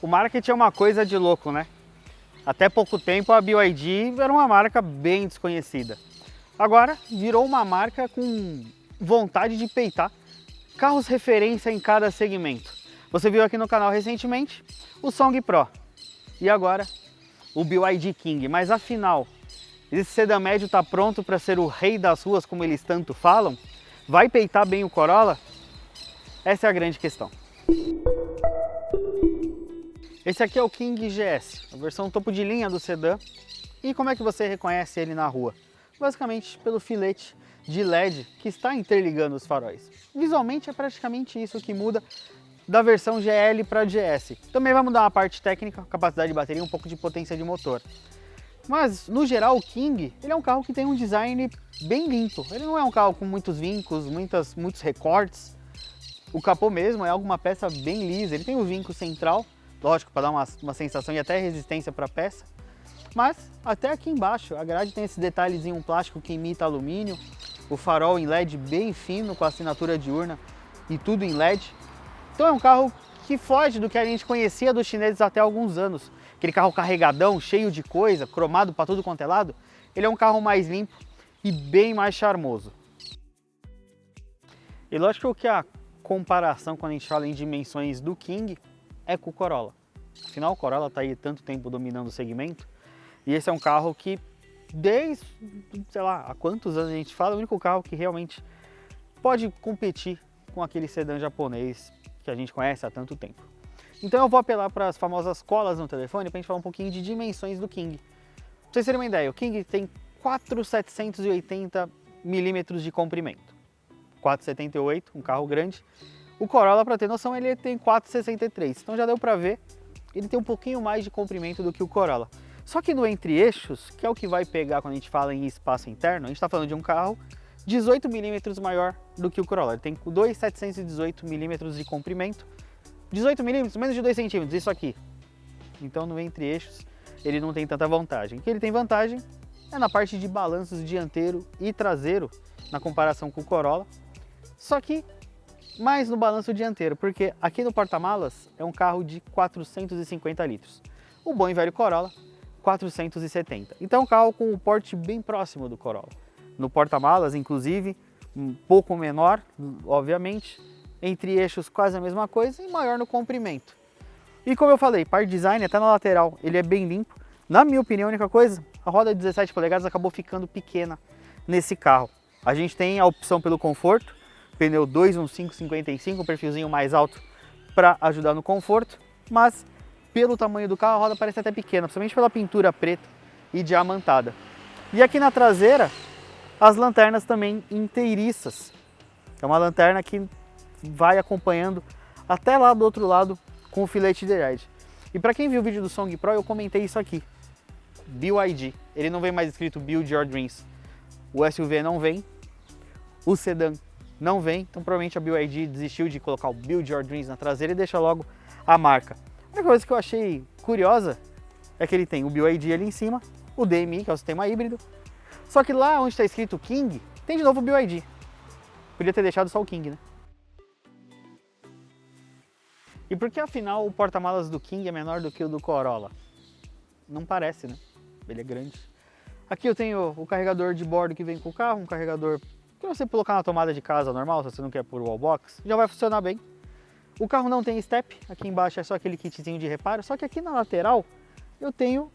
O marketing é uma coisa de louco, né? Até pouco tempo a BYD era uma marca bem desconhecida. Agora virou uma marca com vontade de peitar carros referência em cada segmento. Você viu aqui no canal recentemente o Song Pro e agora o BYD King. Mas afinal, esse sedã médio está pronto para ser o rei das ruas como eles tanto falam? Vai peitar bem o Corolla? Essa é a grande questão. Esse aqui é o King GS, a versão topo de linha do sedã. E como é que você reconhece ele na rua? Basicamente pelo filete de LED que está interligando os faróis. Visualmente é praticamente isso que muda da versão GL para GS. Também vai mudar uma parte técnica, capacidade de bateria e um pouco de potência de motor. Mas no geral o King ele é um carro que tem um design bem limpo. Ele não é um carro com muitos vincos, muitos recortes. O capô mesmo é alguma peça bem lisa. Ele tem o vinco central, lógico, para dar uma sensação e até resistência para a peça. Mas até aqui embaixo a grade tem esse detalhezinho, um plástico que imita alumínio. O farol em LED bem fino com assinatura diurna e tudo em LED. Então é um carro que foge do que a gente conhecia dos chineses até há alguns anos. Aquele carro carregadão, cheio de coisa, cromado para tudo quanto é lado. Ele é um carro mais limpo e bem mais charmoso. E lógico que a comparação quando a gente fala em dimensões do King é com o Corolla. Afinal, o Corolla está aí tanto tempo dominando o segmento. E esse é um carro que, desde, sei lá, há quantos anos a gente fala, é o único carro que realmente pode competir com aquele sedã japonês que a gente conhece há tanto tempo. Então eu vou apelar para as famosas colas no telefone para a gente falar um pouquinho de dimensões do King. Pra vocês terem uma ideia, o King tem 4,780 milímetros de comprimento. 4,78, um carro grande. O Corolla, para ter noção, ele tem 4,63. Então já deu para ver, ele tem um pouquinho mais de comprimento do que o Corolla. Só que no entre-eixos, que é o que vai pegar quando a gente fala em espaço interno, a gente está falando de um carro 18 milímetros maior do que o Corolla. Ele tem 2,718 milímetros de comprimento. 18 milímetros, menos de 2 centímetros, isso aqui. Então no entre-eixos ele não tem tanta vantagem. O que ele tem vantagem é na parte de balanços dianteiro e traseiro, na comparação com o Corolla. Só que mais no balanço dianteiro, porque aqui no porta-malas é um carro de 450 litros. O bom e velho Corolla, 470. Então é um carro com um porte bem próximo do Corolla. No porta-malas, inclusive, um pouco menor, obviamente, entre eixos quase a mesma coisa e maior no comprimento. E como eu falei, parte design até na lateral, ele é bem limpo. Na minha opinião, a única coisa, a roda de 17 polegadas acabou ficando pequena nesse carro. A gente tem a opção pelo conforto, pneu 215/55, um perfilzinho mais alto para ajudar no conforto, mas pelo tamanho do carro a roda parece até pequena, principalmente pela pintura preta e diamantada. E aqui na traseira, as lanternas também inteiriças. É uma lanterna que vai acompanhando até lá do outro lado com o filete de LED. E para quem viu o vídeo do Song Pro, eu comentei isso aqui. BYD. Ele não vem mais escrito Build Your Dreams. O SUV não vem. O sedã não vem. Então provavelmente a BYD desistiu de colocar o Build Your Dreams na traseira e deixa logo a marca. A única coisa que eu achei curiosa é que ele tem o BYD ali em cima, o DMI, que é o sistema híbrido. Só que lá onde está escrito King, tem de novo o BYD. Podia ter deixado só o King, né? E por que afinal o porta-malas do King é menor do que o do Corolla? Não parece, né? Ele é grande. Aqui eu tenho o carregador de bordo que vem com o carro, um carregador que você colocar na tomada de casa normal, se você não quer por wallbox, já vai funcionar bem. O carro não tem step, aqui embaixo é só aquele kitzinho de reparo, só que aqui na lateral eu tenho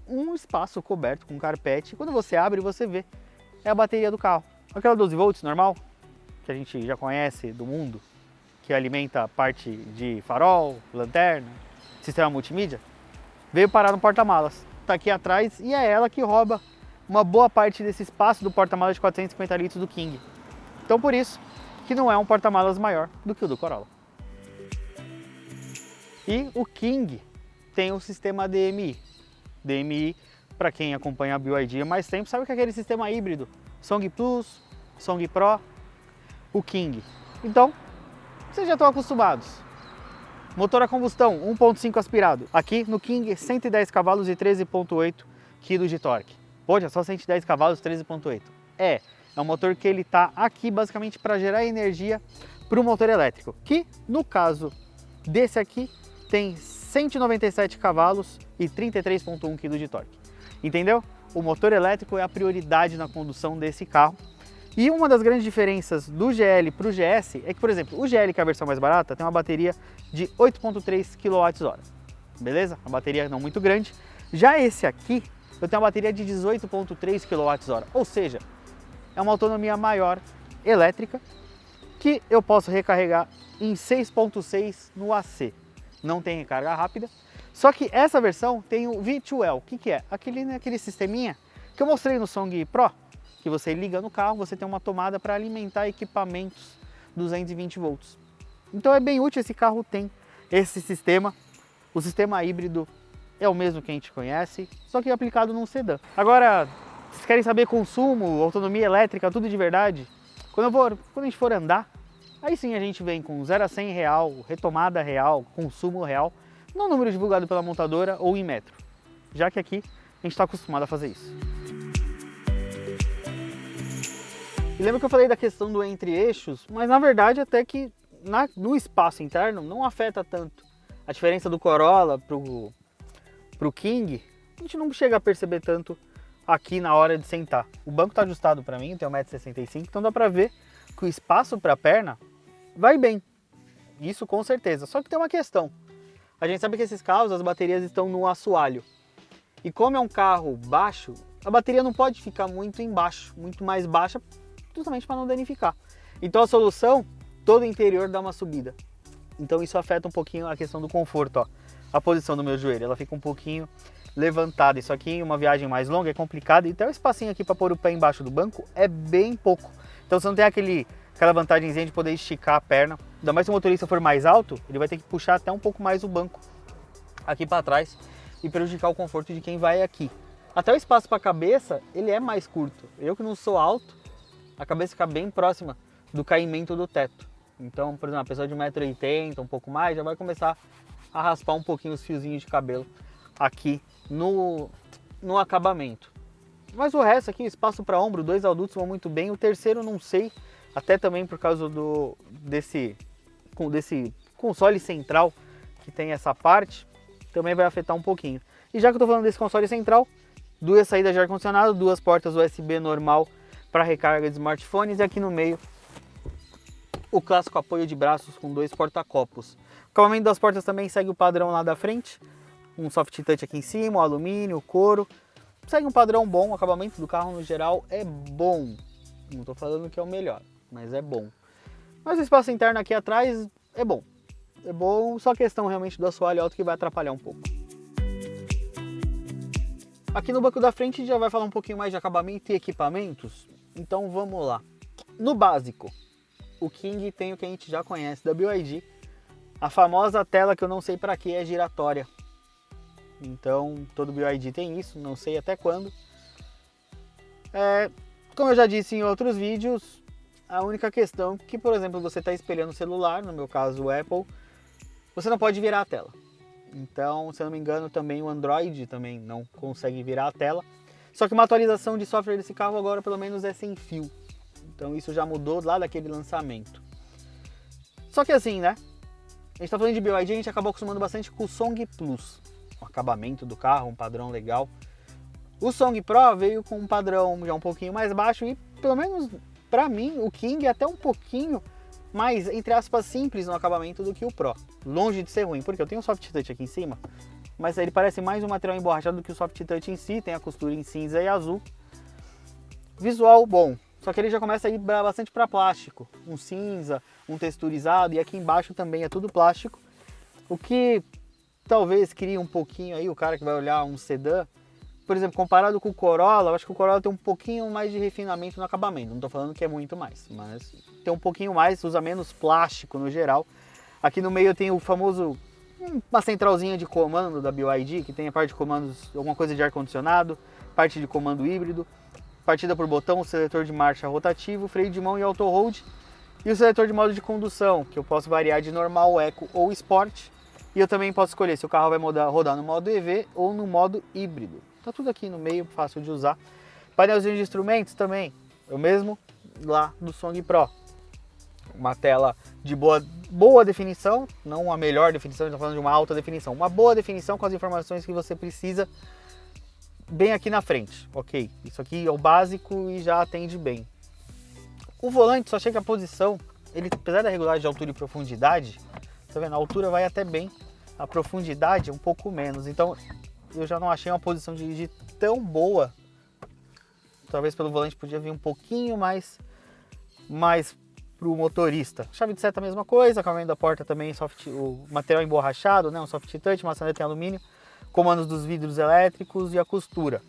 um espaço coberto com carpete. Quando você abre, você vê, é a bateria do carro. Aquela 12 volts normal, que a gente já conhece do mundo, que alimenta a parte de farol, lanterna, sistema multimídia, veio parar no porta-malas. Está aqui atrás e é ela que rouba uma boa parte desse espaço do porta-malas de 450 litros do King. Então por isso que não é um porta-malas maior do que o do Corolla. E o King tem o sistema DMI. DMI, para quem acompanha a BYD há mais tempo, sabe que é aquele sistema híbrido. Song Plus, Song Pro, o King. Então, vocês já estão acostumados. Motor a combustão 1.5 aspirado. Aqui no King 110 cavalos e 13.8 kg de torque. Poxa, só 110 cavalos, 13.8. É um motor que ele está aqui basicamente para gerar energia para o motor elétrico. Que no caso desse aqui tem 197 cavalos e 33,1 kg de torque. Entendeu? O motor elétrico é a prioridade na condução desse carro. E uma das grandes diferenças do GL para o GS é que, por exemplo, o GL, que é a versão mais barata, tem uma bateria de 8,3 kWh. Beleza? Uma bateria não muito grande. Já esse aqui, eu tenho uma bateria de 18,3 kWh. Ou seja, é uma autonomia maior elétrica que eu posso recarregar em 6,6 no AC. Não tem recarga rápida. Só que essa versão tem o V2L. O que é? Aquele sisteminha que eu mostrei no Song Pro, que você liga no carro, você tem uma tomada para alimentar equipamentos 220 volts. Então é bem útil, esse carro tem esse sistema. O sistema híbrido é o mesmo que a gente conhece, só que aplicado num sedã. Agora, vocês querem saber consumo, autonomia elétrica, tudo de verdade? Quando a gente for andar, aí sim a gente vem com 0 a 100 real, retomada real, consumo real, no número divulgado pela montadora ou em metro, já que aqui a gente está acostumado a fazer isso. E lembra que eu falei da questão do entre-eixos, mas na verdade até que no espaço interno não afeta tanto. A diferença do Corolla pro King, a gente não chega a perceber tanto aqui na hora de sentar. O banco está ajustado para mim, tem 1,65 m, então dá para ver que o espaço para a perna vai bem. Isso com certeza. Só que tem uma questão. A gente sabe que esses carros, as baterias estão no assoalho. E como é um carro baixo, a bateria não pode ficar muito embaixo, muito mais baixa, justamente para não danificar. Então a solução, todo o interior dá uma subida. Então isso afeta um pouquinho a questão do conforto, ó. A posição do meu joelho, ela fica um pouquinho levantada. Isso aqui em uma viagem mais longa é complicado. E até o espacinho aqui para pôr o pé embaixo do banco é bem pouco. Então você não tem aquela vantagemzinha de poder esticar a perna. Ainda mais se o motorista for mais alto, ele vai ter que puxar até um pouco mais o banco aqui para trás e prejudicar o conforto de quem vai aqui. Até o espaço para a cabeça, ele é mais curto. Eu que não sou alto, a cabeça fica bem próxima do caimento do teto. Então, por exemplo, uma pessoa de 1,80 m, um pouco mais, já vai começar a raspar um pouquinho os fiozinhos de cabelo aqui no acabamento. Mas o resto aqui, espaço para ombro, 2 adultos vão muito bem. O terceiro não sei, até também por causa desse console central que tem essa parte, também vai afetar um pouquinho. E já que eu estou falando desse console central, 2 saídas de ar-condicionado, 2 portas USB normal para recarga de smartphones e aqui no meio o clássico apoio de braços com 2 porta-copos. O acabamento das portas também segue o padrão lá da frente, um soft touch aqui em cima, o alumínio, o couro. Segue um padrão bom, o acabamento do carro no geral é bom. Não estou falando que é o melhor, mas é bom. Mas o espaço interno aqui atrás é bom. É bom, só a questão realmente do assoalho alto que vai atrapalhar um pouco. Aqui no banco da frente a gente já vai falar um pouquinho mais de acabamento e equipamentos. Então vamos lá. No básico, o King tem o que a gente já conhece da BYD. A famosa tela que eu não sei para que é giratória. Então todo BYD tem isso, não sei até quando. Como eu já disse em outros vídeos, a única questão é que, por exemplo, você está espelhando o celular, no meu caso o Apple, você não pode virar a tela. Então, se eu não me engano, também o Android também não consegue virar a tela. Só que uma atualização de software desse carro agora pelo menos é sem fio. Então isso já mudou lá daquele lançamento. Só que assim, né? A gente tá falando de BYD, a gente acabou acostumando bastante com o Song Plus. O acabamento do carro, um padrão legal. O Song Pro veio com um padrão já um pouquinho mais baixo e, pelo menos pra mim, o King é até um pouquinho mais, entre aspas, simples no acabamento do que o Pro. Longe de ser ruim, porque eu tenho um soft touch aqui em cima, mas ele parece mais um material emborrachado do que o soft touch em si, tem a costura em cinza e azul. Visual bom, só que ele já começa a ir bastante para plástico, um cinza, um texturizado, e aqui embaixo também é tudo plástico, o que talvez crie um pouquinho aí o cara que vai olhar um sedã. Por exemplo, comparado com o Corolla, eu acho que o Corolla tem um pouquinho mais de refinamento no acabamento. Não estou falando que é muito mais, mas tem um pouquinho mais, usa menos plástico no geral. Aqui no meio tem o famoso, uma centralzinha de comando da BYD, que tem a parte de comandos, alguma coisa de ar-condicionado, parte de comando híbrido, partida por botão, seletor de marcha rotativo, freio de mão e auto-hold, e o seletor de modo de condução, que eu posso variar de normal, eco ou sport. E eu também posso escolher se o carro vai rodar no modo EV ou no modo híbrido. Tá tudo aqui no meio, fácil de usar. Painelzinho de instrumentos também, eu mesmo lá do Song Pro. uma tela de boa definição, não a melhor definição, estamos falando de uma alta definição, uma boa definição com as informações que você precisa bem aqui na frente, ok? Isso aqui é o básico e já atende bem. O volante só chega a posição, ele, apesar da regulagem de altura e profundidade, tá vendo? A altura vai até bem, a profundidade um pouco menos, então eu já não achei uma posição de dirigir tão boa. Talvez pelo volante podia vir um pouquinho mais para o motorista. Chave de seta a mesma coisa, acabamento da porta também, o material emborrachado, né? Um soft touch, maçaneta em alumínio, comandos dos vidros elétricos e a costura.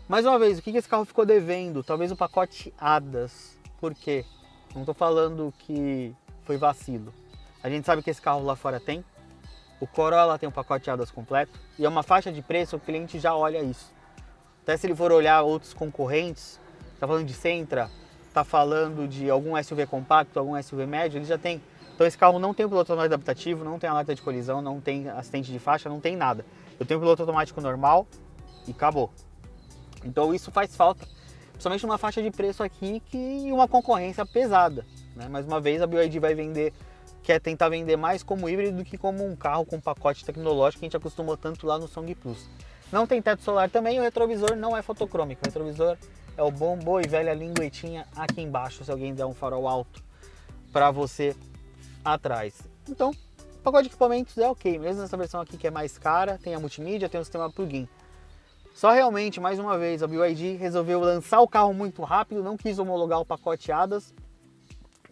Mais uma vez, o que esse carro ficou devendo? Talvez o pacote ADAS. Por quê? Não estou falando que foi vacilo. A gente sabe que esse carro lá fora tem. O Corolla tem um pacote ADAS completo. E é uma faixa de preço, o cliente já olha isso. Até se ele for olhar outros concorrentes, está falando de Sentra, está falando de algum SUV compacto, algum SUV médio, ele já tem. Então esse carro não tem o piloto automático adaptativo, não tem alerta de colisão, não tem assistente de faixa, não tem nada. Eu tenho o piloto automático normal e acabou. Então isso faz falta, principalmente numa faixa de preço aqui que uma concorrência pesada, né? Mais uma vez a BYD vai vender, quer tentar vender mais como híbrido do que como um carro com pacote tecnológico que a gente acostumou tanto lá no Song Plus. Não tem teto solar também, o retrovisor não é fotocrômico, o retrovisor é o bom, boa e velha linguetinha aqui embaixo, se alguém der um farol alto para você atrás. Então, o pacote de equipamentos é ok, mesmo nessa versão aqui que é mais cara, tem a multimídia, tem o sistema plug-in. Só realmente, mais uma vez, a BYD resolveu lançar o carro muito rápido, não quis homologar o pacote ADAS.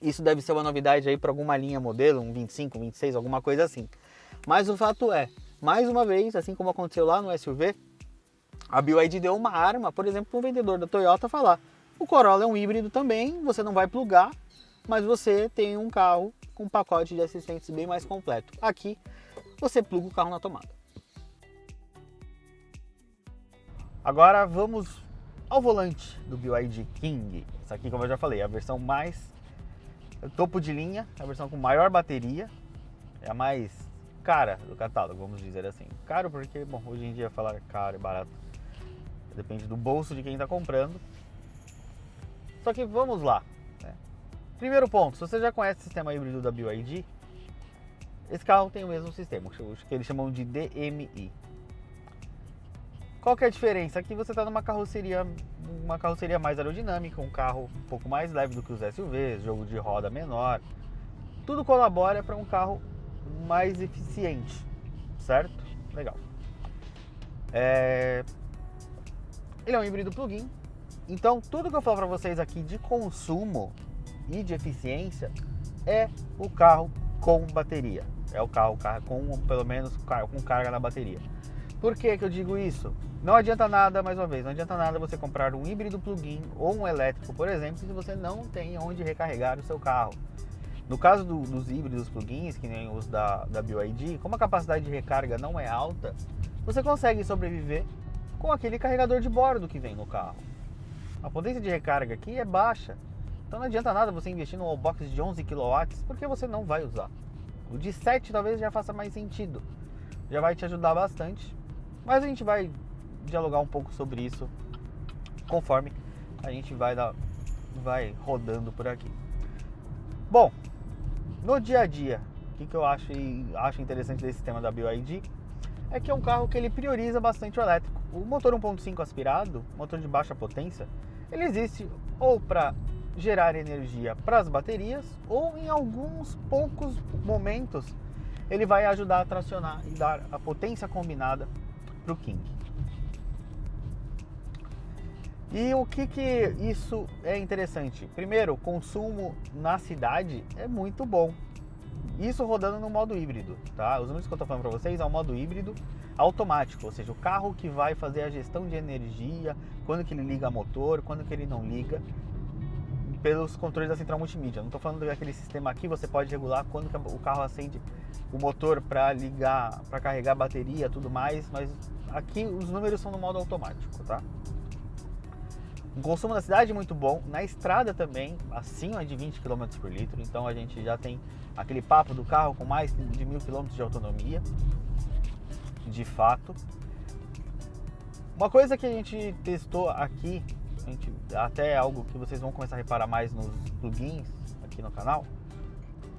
Isso deve ser uma novidade aí para alguma linha modelo, um 25, 26, alguma coisa assim. Mas o fato é, mais uma vez, assim como aconteceu lá no SUV, a BYD deu uma arma, por exemplo, para um vendedor da Toyota falar: o Corolla é um híbrido também, você não vai plugar, mas você tem um carro com um pacote de assistentes bem mais completo. Aqui, você pluga o carro na tomada. Agora vamos ao volante do BYD King. Essa aqui, como eu já falei, é a versão mais topo de linha, a versão com maior bateria, é a mais cara do catálogo, vamos dizer assim. Caro porque, bom, hoje em dia falar caro e barato depende do bolso de quem está comprando. Só que vamos lá, né? Primeiro ponto, se você já conhece o sistema híbrido da BYD, esse carro tem o mesmo sistema, que eles chamam de DMI. Qual que é a diferença? Aqui você está numa carroceria mais aerodinâmica, um carro um pouco mais leve do que os SUVs, jogo de roda menor. Tudo colabora para um carro mais eficiente, certo? Legal. Ele é um híbrido plug-in, então tudo que eu falo para vocês aqui de consumo e de eficiência é o carro com bateria. É o carro com pelo menos com carga na bateria. Por que eu digo isso? Não adianta nada, mais uma vez, não adianta nada você comprar um híbrido plug-in ou um elétrico, por exemplo, se você não tem onde recarregar o seu carro. No caso dos híbridos plug-ins, que nem os da BYD, como a capacidade de recarga não é alta, você consegue sobreviver com aquele carregador de bordo que vem no carro. A potência de recarga aqui é baixa, então não adianta nada você investir num wallbox de 11 kW, porque você não vai usar. O de 7 talvez já faça mais sentido, já vai te ajudar bastante, mas a gente vai dialogar um pouco sobre isso conforme a gente vai rodando por aqui. Bom, no dia a dia, o que eu acho interessante desse sistema da BYD é que é um carro que ele prioriza bastante o elétrico. O motor 1.5 aspirado, motor de baixa potência, ele existe ou para gerar energia para as baterias ou em alguns poucos momentos ele vai ajudar a tracionar e dar a potência combinada para o King. E o que isso é interessante? Primeiro, o consumo na cidade é muito bom. Isso rodando no modo híbrido, tá? Os números que eu estou falando para vocês é o modo híbrido automático, ou seja, o carro que vai fazer a gestão de energia, quando que ele liga motor, quando que ele não liga, pelos controles da central multimídia. Não estou falando daquele sistema aqui, você pode regular quando que o carro acende o motor para ligar, para carregar a bateria, tudo mais, mas aqui os números são no modo automático, tá? O consumo na cidade é muito bom, na estrada também, acima de 20 km por litro, então a gente já tem aquele papo do carro com mais de 1000 km de autonomia, de fato. Uma coisa que a gente testou aqui, até algo que vocês vão começar a reparar mais nos plugins, aqui no canal,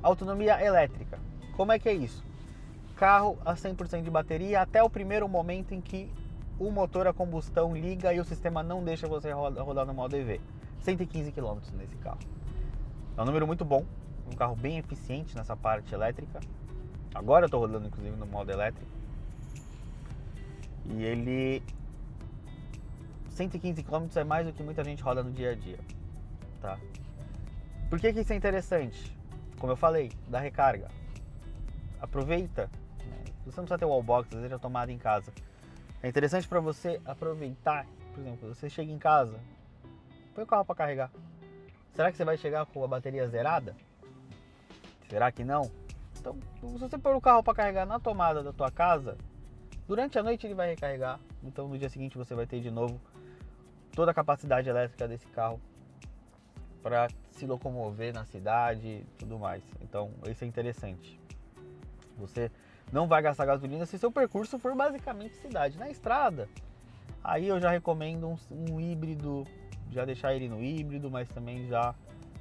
autonomia elétrica. Como é que é isso? Carro a 100% de bateria até o primeiro momento em que o motor a combustão liga e o sistema não deixa você rodar no modo EV. 115 km nesse carro. É um número muito bom, um carro bem eficiente nessa parte elétrica. Agora eu estou rodando inclusive no modo elétrico. E ele... 115 km é mais do que muita gente roda no dia a dia. Tá? Por que isso é interessante? Como eu falei, da recarga. Aproveita. Né? Você não precisa ter o wallbox, às vezes a tomada em casa. É interessante para você aproveitar. Por exemplo, você chega em casa, põe o carro para carregar. Será que você vai chegar com a bateria zerada? Será que não? Então, se você pôr o carro para carregar na tomada da tua casa, durante a noite ele vai recarregar. Então no dia seguinte você vai ter de novo toda a capacidade elétrica desse carro para se locomover na cidade e tudo mais. Então isso é interessante. Você não vai gastar gasolina se seu percurso for basicamente cidade. Na estrada, aí eu já recomendo um híbrido, já deixar ele no híbrido, mas também já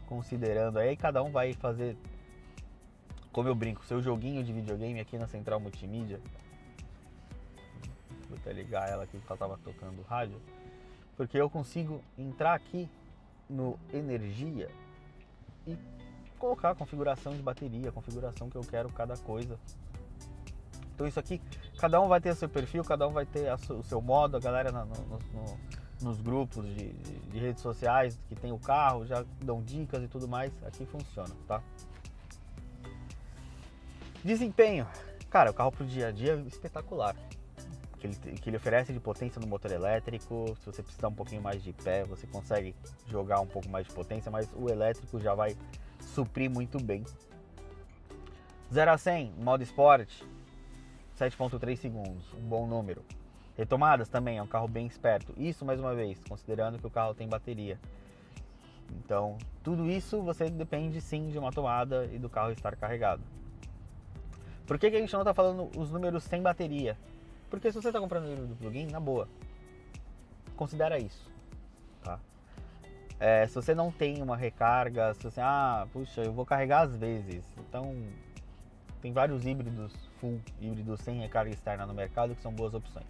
considerando. Aí cada um vai fazer, como eu brinco, seu joguinho de videogame aqui na central multimídia. Vou até ligar ela aqui porque ela estava tocando rádio. Porque eu consigo entrar aqui no energia e colocar a configuração de bateria, a configuração que eu quero cada coisa. Então isso aqui, cada um vai ter o seu perfil, cada um vai ter o seu modo, a galera nos grupos de redes sociais que tem o carro, já dão dicas e tudo mais, aqui funciona, tá? Desempenho, cara, o carro pro dia a dia é espetacular. Que ele oferece de potência no motor elétrico. Se você precisar um pouquinho mais de pé, você consegue jogar um pouco mais de potência, mas o elétrico já vai suprir muito bem. 0 a 100, modo Sport, 7.3 segundos, um bom número. Retomadas também, é um carro bem esperto. Isso, mais uma vez, considerando que o carro tem bateria. Então, tudo isso você depende sim de uma tomada e do carro estar carregado. Por que a gente não está falando os números sem bateria? Porque se você está comprando o livro do plugin, na boa, considera isso, tá? Se você não tem uma recarga, se você, puxa, eu vou carregar às vezes, então tem vários híbridos full, híbridos sem recarga externa no mercado que são boas opções.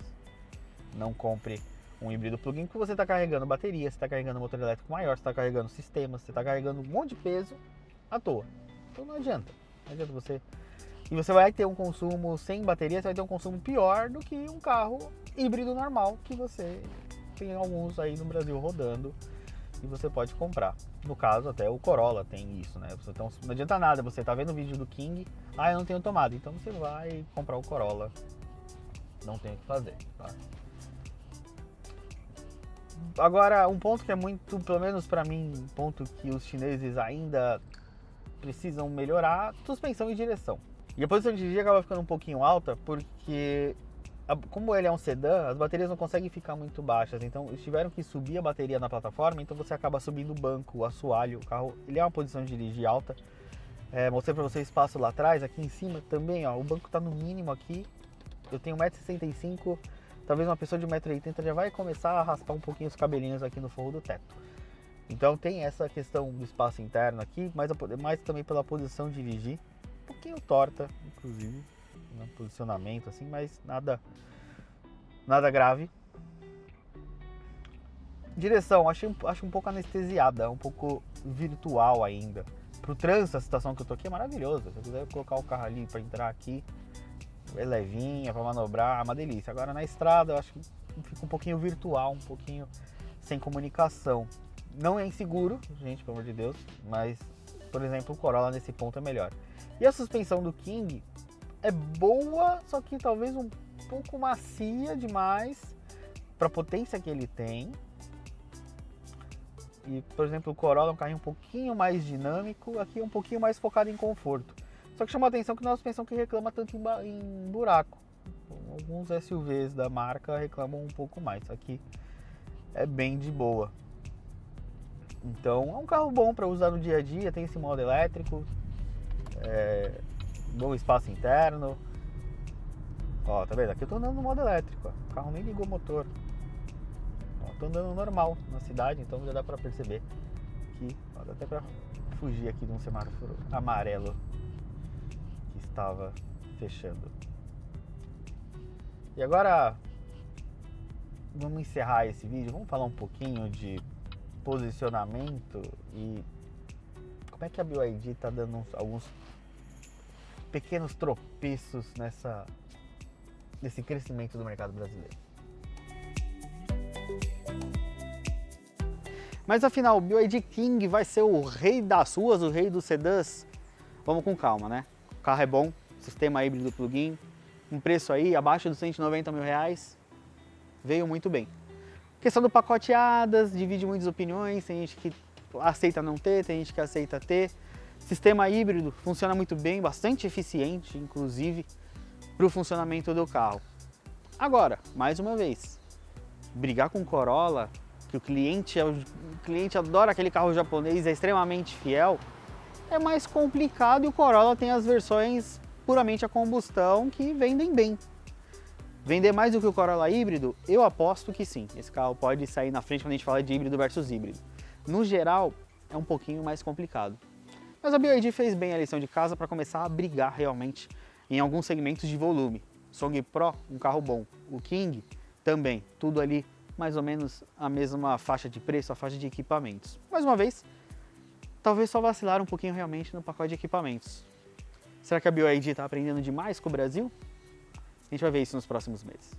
Não compre um híbrido plugin porque você está carregando bateria, você está carregando motor elétrico maior, você está carregando sistemas, você está carregando um monte de peso à toa. Então não adianta você... E você vai ter um consumo sem bateria, você vai ter um consumo pior do que um carro híbrido normal que você tem alguns aí no Brasil rodando e você pode comprar. No caso, até o Corolla tem isso, né? Então não adianta nada, você tá vendo o vídeo do King, eu não tenho tomada, então você vai comprar o Corolla, não tem o que fazer, tá? Agora, um ponto que é muito, pelo menos pra mim, um ponto que os chineses ainda precisam melhorar, suspensão e direção. E a posição de dirigir acaba ficando um pouquinho alta porque, como ele é um sedã, as baterias não conseguem ficar muito baixas. Então eles tiveram que subir a bateria na plataforma, então você acaba subindo o banco, o assoalho. O carro ele é uma posição de dirigir alta. Mostrei para vocês espaço lá atrás, aqui em cima também, ó, o banco está no mínimo aqui. Eu tenho 1,65 m, talvez uma pessoa de 1,80 m já vai começar a raspar um pouquinho os cabelinhos aqui no forro do teto. Então tem essa questão do espaço interno aqui, mas também pela posição de dirigir. Um pouquinho torta, inclusive, no posicionamento assim, mas nada grave. Direção, acho um pouco anestesiada, um pouco virtual ainda. Pro trânsito, a situação que eu tô aqui é maravilhosa. Se eu quiser colocar o carro ali para entrar aqui, é levinha, para manobrar, é uma delícia. Agora na estrada eu acho que fica um pouquinho virtual, um pouquinho sem comunicação. Não é inseguro, gente, pelo amor de Deus, mas, por exemplo, o Corolla nesse ponto é melhor. E a suspensão do King é boa, só que talvez um pouco macia demais para a potência que ele tem. E, por exemplo, o Corolla é um carrinho um pouquinho mais dinâmico, aqui é um pouquinho mais focado em conforto. Só que chama a atenção que não é uma suspensão que reclama tanto em buraco. Alguns SUVs da marca reclamam um pouco mais. Aqui é bem de boa. Então é um carro bom para usar no dia a dia, tem esse modo elétrico. Bom espaço interno. Ó, tá vendo? Aqui eu tô andando no modo elétrico, ó. O carro nem ligou o motor. Ó, tô andando normal na cidade, então já dá pra perceber que ó, dá até pra fugir aqui de um semáforo amarelo que estava fechando. E agora vamos encerrar esse vídeo, vamos falar um pouquinho de posicionamento e como é que a BYD está dando alguns pequenos tropeços nesse crescimento do mercado brasileiro. Mas afinal, o BYD King vai ser o rei das ruas, o rei dos sedãs? Vamos com calma, né? O carro é bom, sistema híbrido plug-in, um preço aí abaixo dos 190 mil reais, veio muito bem. Questão do pacoteadas, divide muitas opiniões, tem gente que aceita não ter, tem gente que aceita ter. Sistema híbrido funciona muito bem, bastante eficiente, inclusive, para o funcionamento do carro. Agora, mais uma vez, brigar com o Corolla, que o cliente adora aquele carro japonês, é extremamente fiel, é mais complicado e o Corolla tem as versões puramente a combustão que vendem bem. Vender mais do que o Corolla híbrido? Eu aposto que sim. Esse carro pode sair na frente quando a gente fala de híbrido versus híbrido. No geral, é um pouquinho mais complicado. Mas a BYD fez bem a lição de casa para começar a brigar realmente em alguns segmentos de volume. Song Pro, um carro bom. O King, também. Tudo ali mais ou menos a mesma faixa de preço, a faixa de equipamentos. Mais uma vez, talvez só vacilaram um pouquinho realmente no pacote de equipamentos. Será que a BYD está aprendendo demais com o Brasil? A gente vai ver isso nos próximos meses.